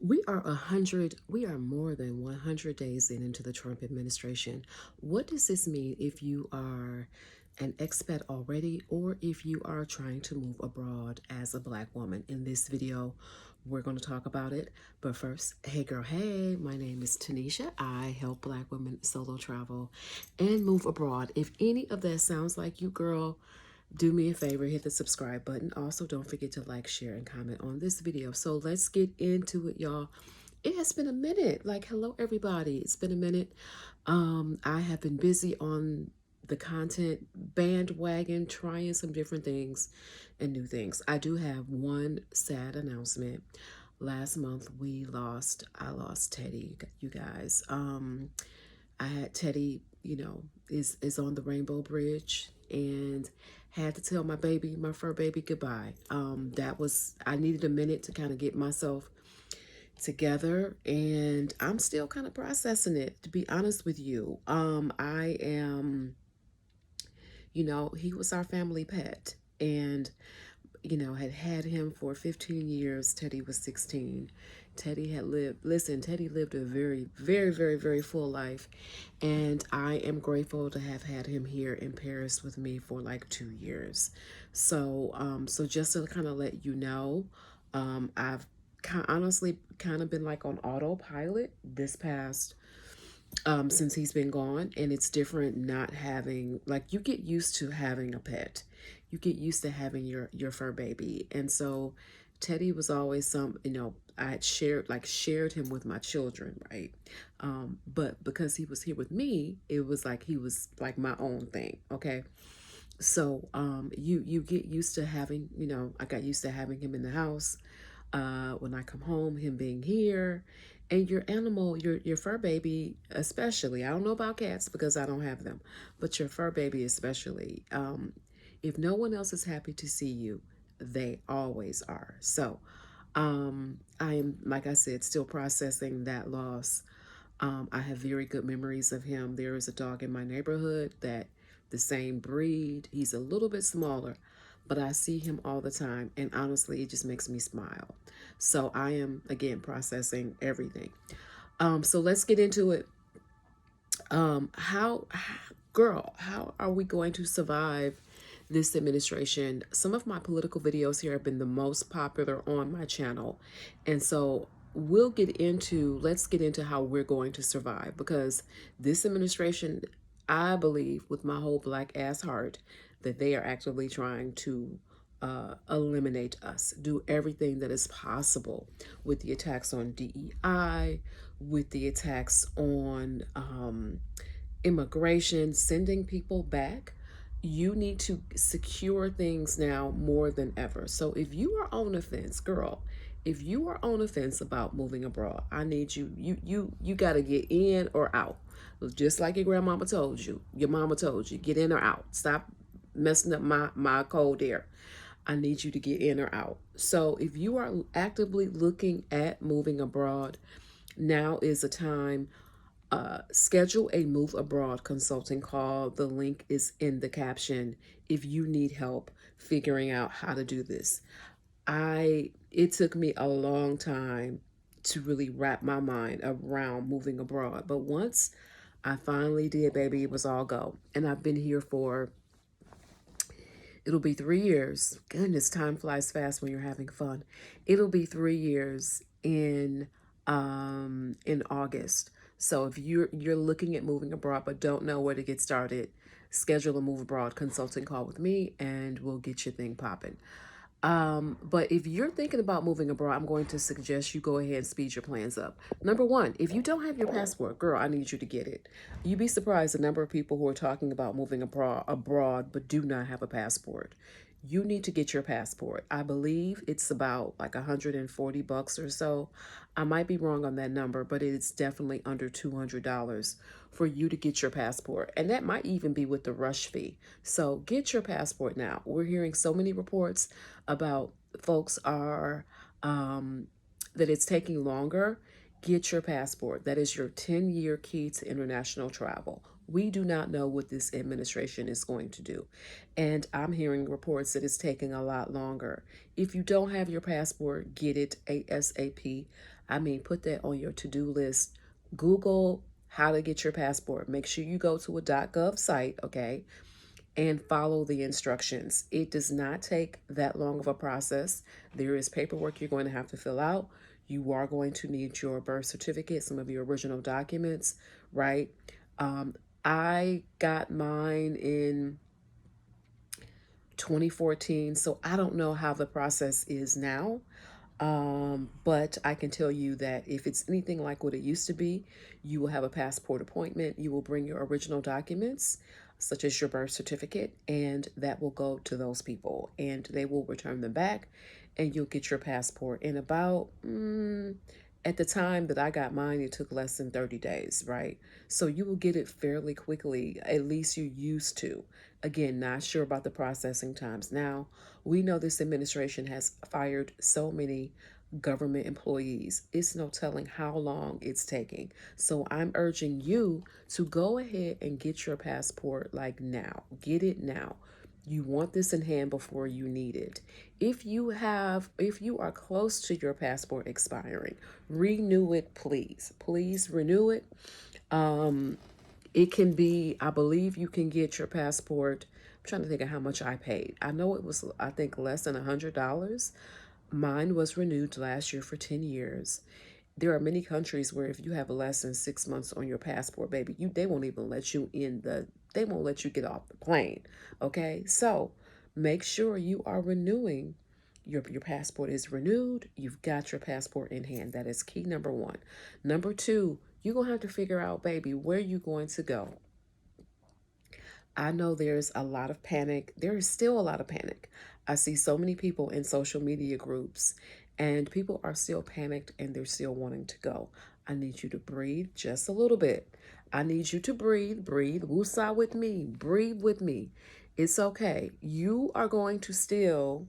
We are more than 100 days into the Trump administration. What does this mean if you are an expat already or if you are trying to move abroad as a Black woman? In this video, we're going to talk about it. But first, hey girl, hey, my name is Tanisha. I help Black women solo travel and move abroad. If any of that sounds like you, girl, do me a favor, hit the subscribe button. Also, don't forget to like, share, and comment on this video. So let's get into it, y'all. It has been a minute. Like, hello, everybody. It's been a minute. I have been busy on the content bandwagon, trying some different things and new things. I do have one sad announcement. Last month, I lost Teddy, you guys. I had Teddy, is on the Rainbow Bridge and had to tell my fur baby goodbye. I needed a minute to kind of get myself together and I'm still kind of processing it, to be honest with you. I am, he was our family pet and had him for 15 years. Teddy was 16. Teddy lived a very, very, very, very full life. And I am grateful to have had him here in Paris with me for like 2 years. So just to kind of let you know, I've honestly kind of been like on autopilot this past since he's been gone. And it's different not having, like, you get used to having a pet, you get used to having your fur baby. And so Teddy was always I had shared him with my children, right? But because he was here with me, it was like he was like my own thing. Okay. So you get used to having, I got used to having him in the house. When I come home, him being here, and your animal, your fur baby, especially. I don't know about cats because I don't have them, but your fur baby especially. If no one else is happy to see you, they always are. So, I am, like I said, still processing that loss. I have very good memories of him. There is a dog in my neighborhood that the same breed. He's a little bit smaller, but I see him all the time, and honestly, it just makes me smile. So I am again processing everything. So let's get into it. Girl, how are we going to survive this administration? Some of my political videos here have been the most popular on my channel. And so let's get into how we're going to survive, because this administration, I believe with my whole black ass heart, that they are actively trying to eliminate us, do everything that is possible with the attacks on DEI, with the attacks on immigration, sending people back. You need to secure things now more than ever. So if you are on the fence, girl, if you are on the fence about moving abroad, I need you got to get in or out. Just like your grandmama told you, your mama told you, get in or out. Stop messing up my cold air. I need you to get in or out. So if you are actively looking at moving abroad, now is the time. Schedule a move abroad consulting call. The link is in the caption if you need help figuring out how to do this. It took me a long time to really wrap my mind around moving abroad, but once I finally did, baby, it was all go. And I've been here for, it'll be 3 years. Goodness, time flies fast when you're having fun. It'll be 3 years in August. So if you're looking at moving abroad but don't know where to get started, schedule a move abroad consulting call with me and we'll get your thing popping. But if you're thinking about moving abroad, I'm going to suggest you go ahead and speed your plans up. Number one, if you don't have your passport, girl, I need you to get it. You'd be surprised the number of people who are talking about moving abroad but do not have a passport. You need to get your passport. I believe it's about like $140 or so. I might be wrong on that number, but it's definitely under $200 for you to get your passport. And that might even be with the rush fee. So get your passport now. We're hearing so many reports about folks are, that it's taking longer. Get your passport. That is your 10-year key to international travel. We do not know what this administration is going to do. And I'm hearing reports that it's taking a lot longer. If you don't have your passport, get it ASAP. I mean, put that on your to-do list. Google how to get your passport. Make sure you go to a .gov site, okay, and follow the instructions. It does not take that long of a process. There is paperwork you're going to have to fill out. You are going to need your birth certificate, some of your original documents, right? Um, I got mine in 2014, so I don't know how the process is now. But I can tell you that if it's anything like what it used to be, you will have a passport appointment. You will bring your original documents, such as your birth certificate, and that will go to those people, and they will return them back, and you'll get your passport in about, at the time that I got mine, it took less than 30 days, right? So you will get it fairly quickly, at least you used to. Again, not sure about the processing times now. We know this administration has fired so many government employees. It's no telling how long it's taking. So I'm urging you to go ahead and get your passport like now. Get it now. You want this in hand before you need it. If you are close to your passport expiring, renew it, please. Please renew it. It can be, I believe you can get your passport. I'm trying to think of how much I paid. I know it was, I think, less than $100. Mine was renewed last year for 10 years. There are many countries where if you have less than 6 months on your passport, baby, they won't even let you they won't let you get off the plane. Okay? So make sure you are renewing. Your passport is renewed. You've got your passport in hand. That is key number one. Number two, you're going to have to figure out, baby, where you're going to go. I know there's a lot of panic. There is still a lot of panic. I see so many people in social media groups, and people are still panicked and they're still wanting to go. I need you to breathe just a little bit. I need you to breathe. Woosah with me, breathe with me. It's okay. You're going to still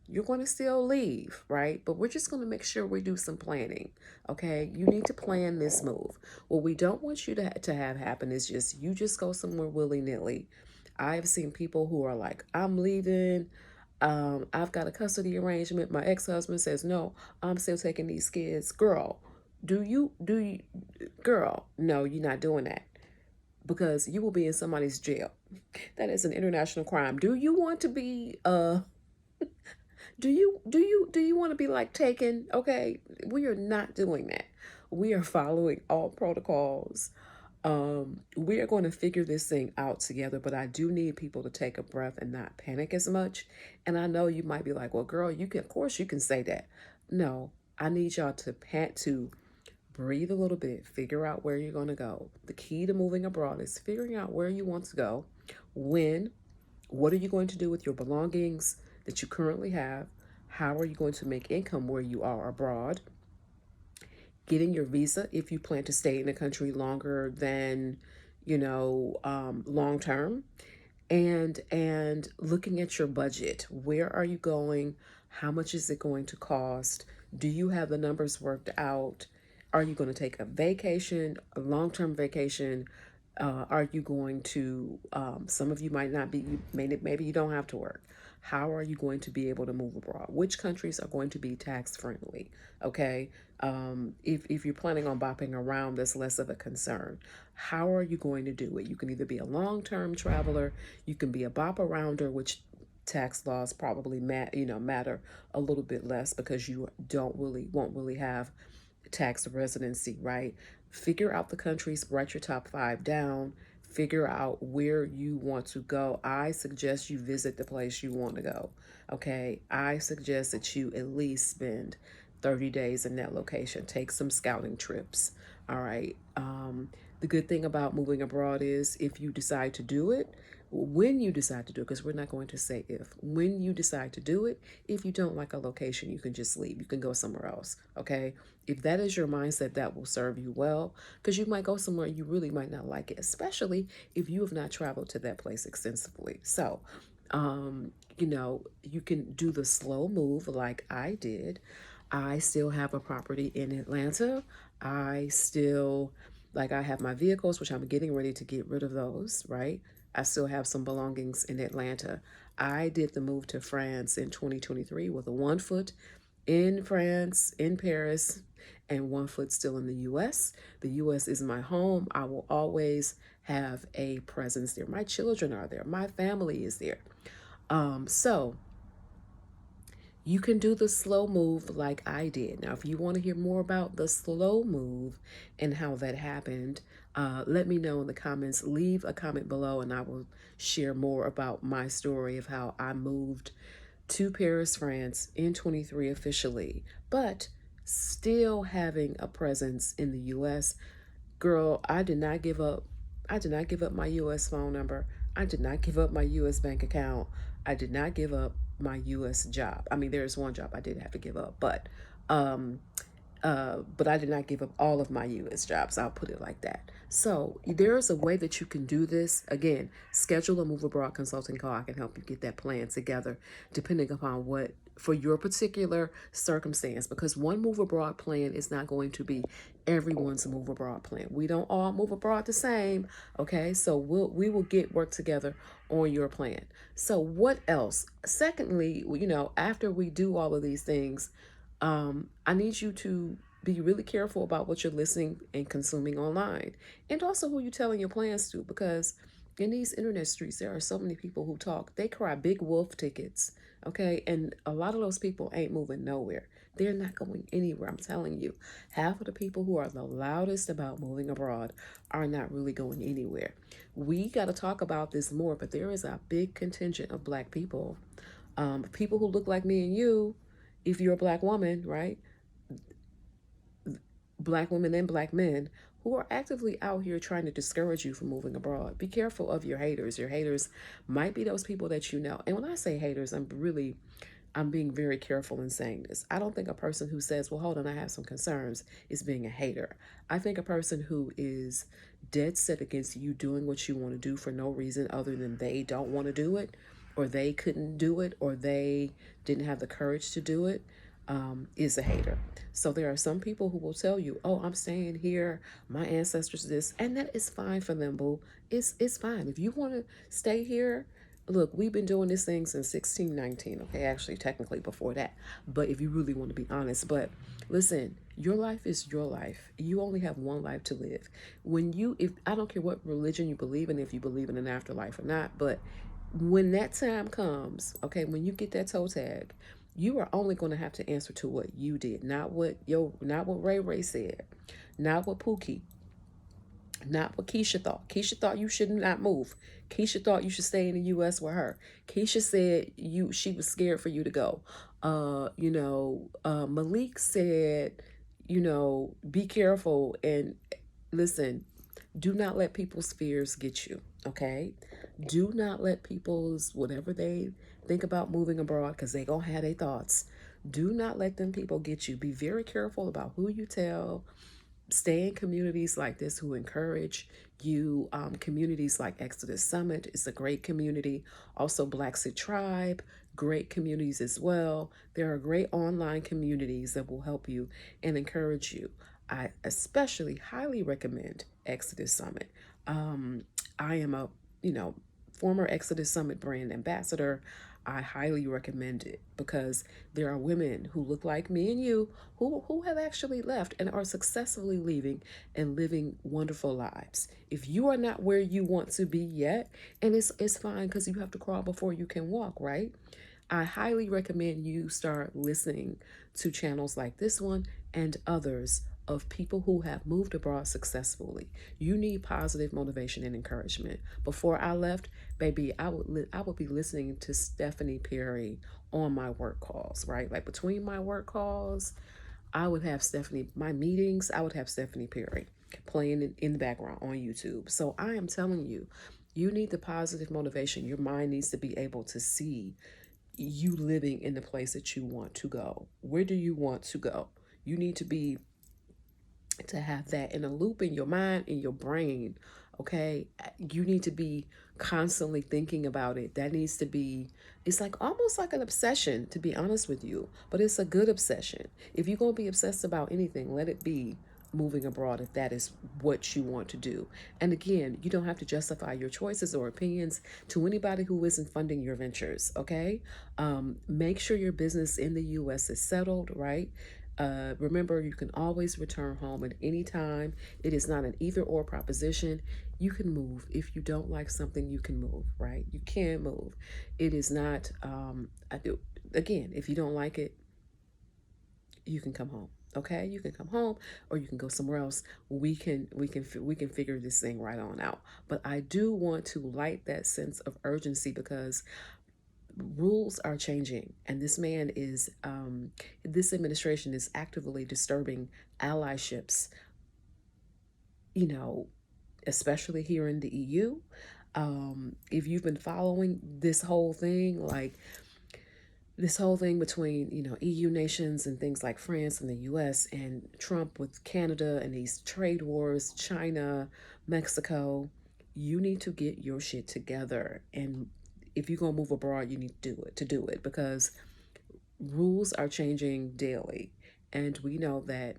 leave, right? But we're just going to make sure we do some planning, okay? You need to plan this move. What we don't want you to have happen is you just go somewhere willy-nilly. I've seen people who are like, I'm leaving. I've got a custody arrangement. My ex-husband says, no, I'm still taking these kids. Girl, no, you're not doing that because you will be in somebody's jail. That is an international crime. Do you want to be, do you want to be like taken? Okay, we are not doing that. We are following all protocols. We are going to figure this thing out together, but I do need people to take a breath and not panic as much. And I know you might be like, well, girl, of course you can say that. No, I need y'all to breathe a little bit, figure out where you're going to go. The key to moving abroad is figuring out where you want to go, when, what are you going to do with your belongings that you currently have? How are you going to make income where you are abroad? Getting your visa if you plan to stay in the country longer than, long term, and looking at your budget. Where are you going? How much is it going to cost? Do you have the numbers worked out? Are you going to take a vacation, a long-term vacation? Are you going to, some of you might not be, maybe you don't have to work. How are you going to be able to move abroad? Which countries are going to be tax friendly? Okay. If you're planning on bopping around, that's less of a concern. How are you going to do it? You can either be a long-term traveler, you can be a bop arounder, which tax laws probably matter a little bit less because you won't really have tax residency, right? Figure out the countries, write your top 5 down, figure out where you want to go. I suggest you visit the place you want to go. Okay. I suggest that you at least spend 30 days in that location. Take some scouting trips. All right. The good thing about moving abroad is if you decide to do it, when you decide to do it, because we're not going to say if, when you decide to do it, if you don't like a location, you can just leave. You can go somewhere else. Okay. If that is your mindset, that will serve you well, because you might go somewhere you really might not like it, especially if you have not traveled to that place extensively. So, you can do the slow move like I did. I still have a property in Atlanta. I still, I have my vehicles, which I'm getting ready to get rid of those, right? I still have some belongings in Atlanta. I did the move to France in 2023 with a 1 foot in France, in Paris, and one foot still in the U.S. The U.S. is my home. I will always have a presence there. My children are there. My family is there. So you can do the slow move like I did. Now, if you want to hear more about the slow move and how that happened, let me know in the comments. Leave a comment below and I will share more about my story of how I moved to Paris, France in 23 officially, but still having a presence in the US. Girl, I did not give up. I did not give up my US phone number. I did not give up my US bank account. I did not give up my US job. I mean, there's one job I did have to give up, um, but I did not give up all of my U.S. jobs. I'll put it like that. So there is a way that you can do this. Again, schedule a move abroad consulting call. I can help you get that plan together, depending upon what for your particular circumstance. Because one move abroad plan is not going to be everyone's move abroad plan. We don't all move abroad the same. Okay, so we will get work together on your plan. So what else? Secondly, after we do all of these things, I need you to be really careful about what you're listening and consuming online, and also who you're telling your plans to, because in these internet streets, there are so many people who talk. They cry big wolf tickets, okay? And a lot of those people ain't moving nowhere. They're not going anywhere. I'm telling you, half of the people who are the loudest about moving abroad are not really going anywhere. We got to talk about this more, but there is a big contingent of Black people, people who look like me and you, if you're a Black woman, right? Black women and Black men who are actively out here trying to discourage you from moving abroad. Be careful of your haters. Your haters might be those people that you know. And when I say haters, I'm being very careful in saying this. I don't think a person who says, well, hold on, I have some concerns, is being a hater. I think a person who is dead set against you doing what you want to do for no reason other than they don't want to do it, or they couldn't do it, or they didn't have the courage to do it, is a hater. So there are some people who will tell you, oh, I'm staying here, my ancestors this, and that is fine for them, boo. It's fine. If you want to stay here, look, we've been doing this thing since 1619, okay? Actually, technically before that. But if you really want to be honest, but listen, your life is your life. You only have one life to live. If I don't care what religion you believe in, if you believe in an afterlife or not, but when that time comes, okay, when you get that toe tag, you are only going to have to answer to what you did, not what Ray Ray said, not what Pookie, not what Keisha thought. Keisha thought you should not move. Keisha thought you should stay in the U.S. with her. Keisha said she was scared for you to go. Malik said, be careful and listen. Do not let people's fears get you. Okay, do not let people's whatever they think about moving abroad, because they gonna have their thoughts. Do not let them people get you. Be very careful about who you tell. Stay in communities like this who encourage you. Communities like Exodus Summit is a great community. Also, Black Sit Tribe, great communities as well. There are great online communities that will help you and encourage you. I especially highly recommend Exodus Summit. I am a, former Exodus Summit brand ambassador. I highly recommend it because there are women who look like me and you who have actually left and are successfully leaving and living wonderful lives. If you are not where you want to be yet, and it's fine because you have to crawl before you can walk, right? I highly recommend you start listening to channels like this one and others of people who have moved abroad successfully. You need positive motivation and encouragement. Before I left, baby, I would be listening to Stephanie Perry on my work calls, right? Like between my work calls, I would have my meetings, I would have Stephanie Perry playing in the background on YouTube. So I am telling you, you need the positive motivation. Your mind needs to be able to see you living in the place that you want to go. Where do you want to go? You need to have that in a loop in your mind, in your brain. Okay, you need to be constantly thinking about it. That needs to be, it's like almost like an obsession, to be honest with you, but it's a good obsession. If you're going to be obsessed about anything, let it be moving abroad, if that is what you want to do. And again, you don't have to justify your choices or opinions to anybody who isn't funding your ventures. Okay, make sure your business in the U.S. is settled, right? Remember, you can always return home at any time. It is not an either or proposition. You can move. If you don't like something, you can move, right? You can move. It is not, again, if you don't like it, you can come home. Okay, you can come home, or you can go somewhere else. We can figure this thing right on out. But I do want to light that sense of urgency because rules are changing, and this administration is actively disturbing allyships, you know, especially here in the EU. If you've been following this whole thing between, EU nations and things like France and the US, and Trump with Canada and these trade wars, China, Mexico, you need to get your shit together. And if you're going to move abroad, you need to do it because rules are changing daily. And we know that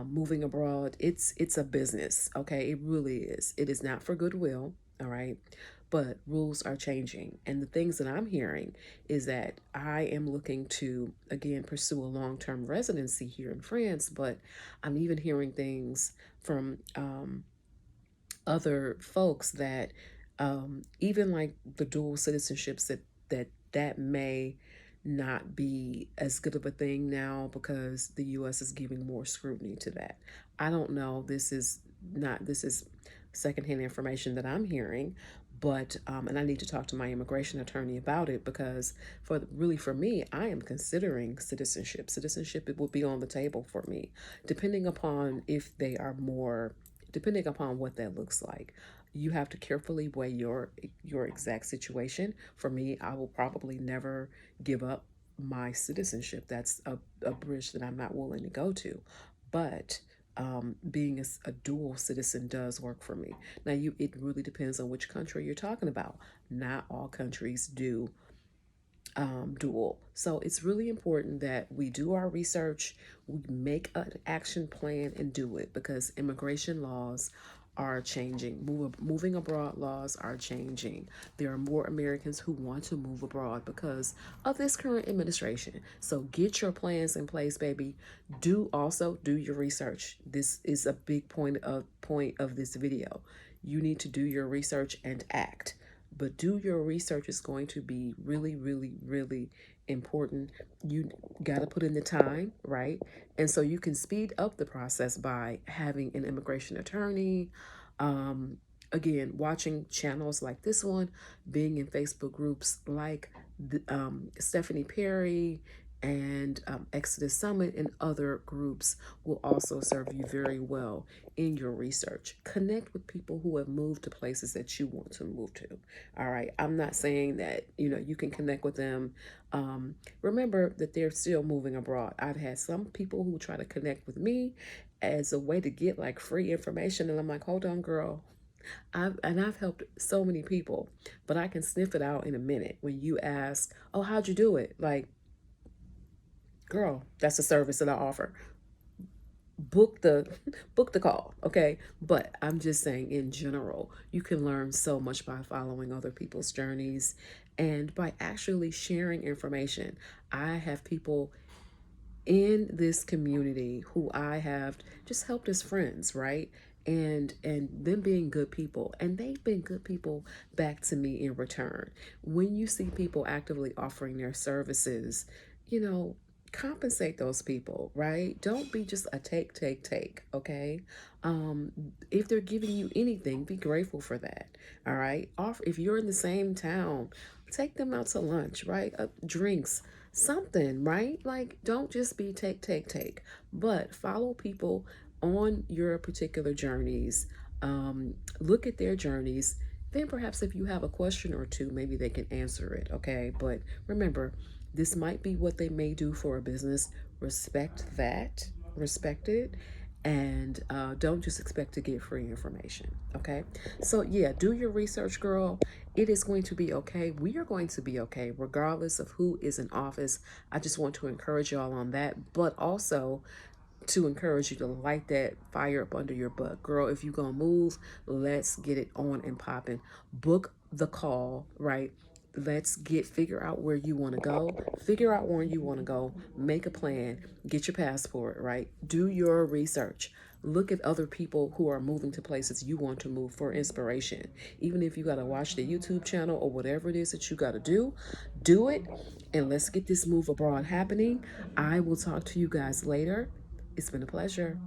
moving abroad, it's a business. Okay, it really is. It is not for goodwill. All right, but rules are changing, and the things that I'm hearing is that I am looking to again pursue a long-term residency here in France. But I'm even hearing things from other folks that even like the dual citizenships, that may not be as good of a thing now because the US is giving more scrutiny to that. I don't know. This is secondhand information that I'm hearing, but and I need to talk to my immigration attorney about it because for me, I am considering citizenship. Citizenship, it will be on the table for me, depending upon if they are more, depending upon what that looks like. You have to carefully weigh your exact situation. For me, I will probably never give up my citizenship. That's a bridge that I'm not willing to go to. But being a dual citizen does work for me. Now, it really depends on which country you're talking about. Not all countries do dual. So it's really important that we do our research, we make an action plan and do it because immigration laws are changing. Moving abroad laws are changing. There are more Americans who want to move abroad because of this current administration. So get your plans in place, baby. Do your research. This is a big point of this video. You need to do your research and act, but do your research is going to be really, really, really important. You got to put in the time, right? And so you can speed up the process by having an immigration attorney. Um, Again, watching channels like this one, being in Facebook groups like Stephanie Perry and Exodus Summit and other groups will also serve you very well in your research. Connect with people who have moved to places that you want to move to. All right. I'm not saying that, you can connect with them. Remember that they're still moving abroad. I've had some people who try to connect with me as a way to get like free information. And I'm like, hold on, girl. I've helped so many people, but I can sniff it out in a minute when you ask, oh, how'd you do it? Like, girl, that's a service that I offer. Book the book the call, okay? But I'm just saying in general, you can learn so much by following other people's journeys and by actually sharing information. I have people in this community who I have just helped as friends, right? And them being good people, and they've been good people back to me in return. When you see people actively offering their services, you know, compensate those people, right? Don't be just a take, okay? Um, if they're giving you anything, be grateful for that. All right. Offer if you're in the same town, take them out to lunch, right? Drinks, something, right? Like, don't just be take, but follow people on your particular journeys. Look at their journeys. Then perhaps if you have a question or two, maybe they can answer it, okay? But remember, this might be what they may do for a business. Respect that, respect it, and don't just expect to get free information, okay? So, yeah, do your research, girl. It is going to be okay. We are going to be okay, regardless of who is in office. I just want to encourage y'all on that, but also to encourage you to light that fire up under your butt. Girl, if you're going to move, let's get it on and popping. Book the call, right? Let's figure out where you want to go. Figure out where you want to go. Make a plan. Get your passport, right? Do your research. Look at other people who are moving to places you want to move for inspiration. Even if you got to watch the YouTube channel or whatever it is that you got to do it. And let's get this move abroad happening. I will talk to you guys later. It's been a pleasure.